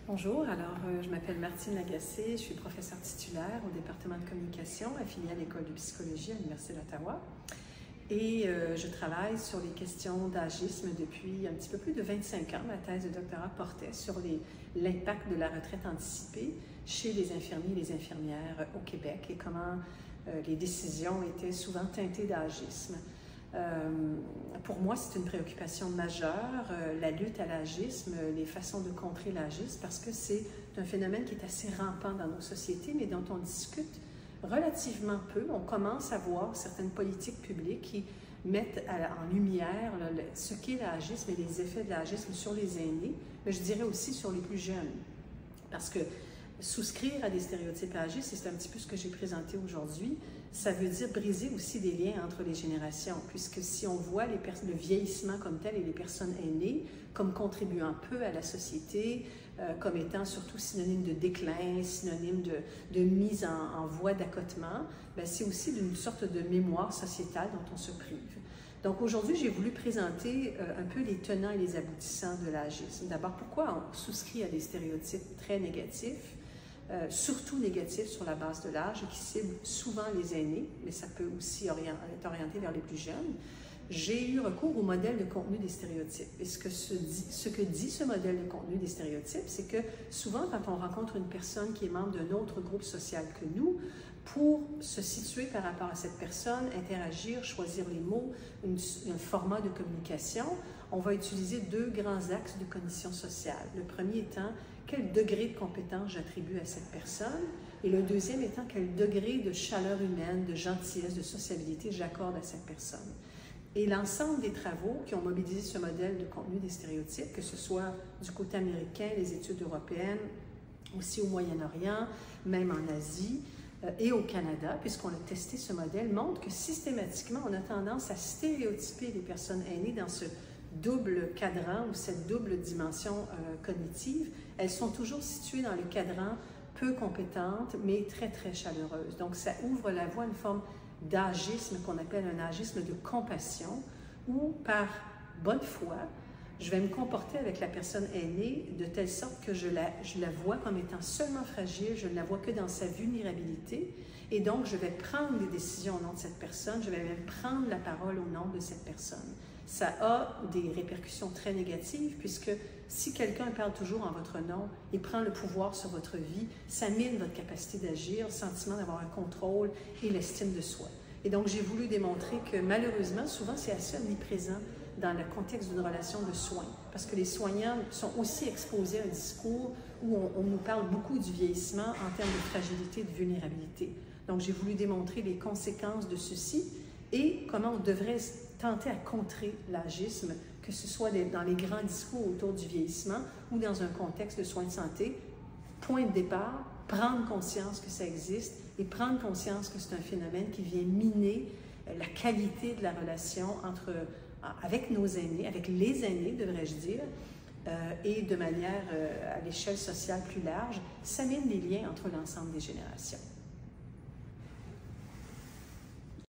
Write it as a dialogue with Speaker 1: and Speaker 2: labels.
Speaker 1: Bonjour, je m'appelle Martine Lagacé, je suis professeure titulaire au département de communication affiliée à l'École de psychologie à l'Université d'Ottawa et je travaille sur les questions d'agisme depuis un petit peu plus de 25 ans. Ma thèse de doctorat portait sur l'impact de la retraite anticipée chez les infirmiers et les infirmières au Québec et comment les décisions étaient souvent teintées d'agisme. Pour moi, c'est une préoccupation majeure, la lutte à l'agisme, les façons de contrer l'agisme, parce que c'est un phénomène qui est assez rampant dans nos sociétés, mais dont on discute relativement peu. On commence à voir certaines politiques publiques qui mettent en lumière ce qu'est l'agisme et les effets de l'agisme sur les aînés, mais je dirais aussi sur les plus jeunes. Parce que souscrire à des stéréotypes agistes, c'est un petit peu ce que j'ai présenté aujourd'hui, ça veut dire briser aussi des liens entre les générations, puisque si on voit le vieillissement comme tel et les personnes aînées comme contribuant peu à la société, comme étant surtout synonyme de déclin, synonyme de mise en voie d'accotement, c'est aussi d'une sorte de mémoire sociétale dont on se prive. Donc aujourd'hui, j'ai voulu présenter un peu les tenants et les aboutissants de l'agisme. D'abord, pourquoi on souscrit à des stéréotypes très négatifs, surtout négatifs sur la base de l'âge, qui ciblent souvent les aînés, mais ça peut aussi être orienté vers les plus jeunes. J'ai eu recours au modèle de contenu des stéréotypes. Et ce que dit ce modèle de contenu des stéréotypes, c'est que souvent, quand on rencontre une personne qui est membre d'un autre groupe social que nous, pour se situer par rapport à cette personne, interagir, choisir les mots, un format de communication, on va utiliser deux grands axes de cognition sociale. Le premier étant quel degré de compétence j'attribue à cette personne, et le deuxième étant quel degré de chaleur humaine, de gentillesse, de sociabilité j'accorde à cette personne. Et l'ensemble des travaux qui ont mobilisé ce modèle de contenu des stéréotypes, que ce soit du côté américain, les études européennes, aussi au Moyen-Orient, même en Asie et au Canada, puisqu'on a testé ce modèle, montrent que systématiquement, on a tendance à stéréotyper les personnes aînées dans ce double cadran ou cette double dimension cognitive. Elles sont toujours situées dans le cadran peu compétentes, mais très, très chaleureuses. Donc, ça ouvre la voie à une forme d'agisme qu'on appelle un agisme de compassion, où par bonne foi, je vais me comporter avec la personne aînée de telle sorte que je la vois comme étant seulement fragile, je ne la vois que dans sa vulnérabilité, et donc je vais prendre des décisions au nom de cette personne, je vais même prendre la parole au nom de cette personne. Ça a des répercussions très négatives, puisque si quelqu'un parle toujours en votre nom et prend le pouvoir sur votre vie, ça mine votre capacité d'agir, le sentiment d'avoir un contrôle et l'estime de soi. Et donc, j'ai voulu démontrer que malheureusement, souvent, c'est assez omniprésent dans le contexte d'une relation de soins, parce que les soignants sont aussi exposés à un discours où on nous parle beaucoup du vieillissement en termes de fragilité et de vulnérabilité. Donc, j'ai voulu démontrer les conséquences de ceci et comment on devrait tenter à contrer l'agisme, que ce soit dans les grands discours autour du vieillissement ou dans un contexte de soins de santé. Point de départ, prendre conscience que ça existe et prendre conscience que c'est un phénomène qui vient miner la qualité de la relation avec nos aînés, avec les aînés, devrais-je dire, et de manière à l'échelle sociale plus large, ça mine les liens entre l'ensemble des générations.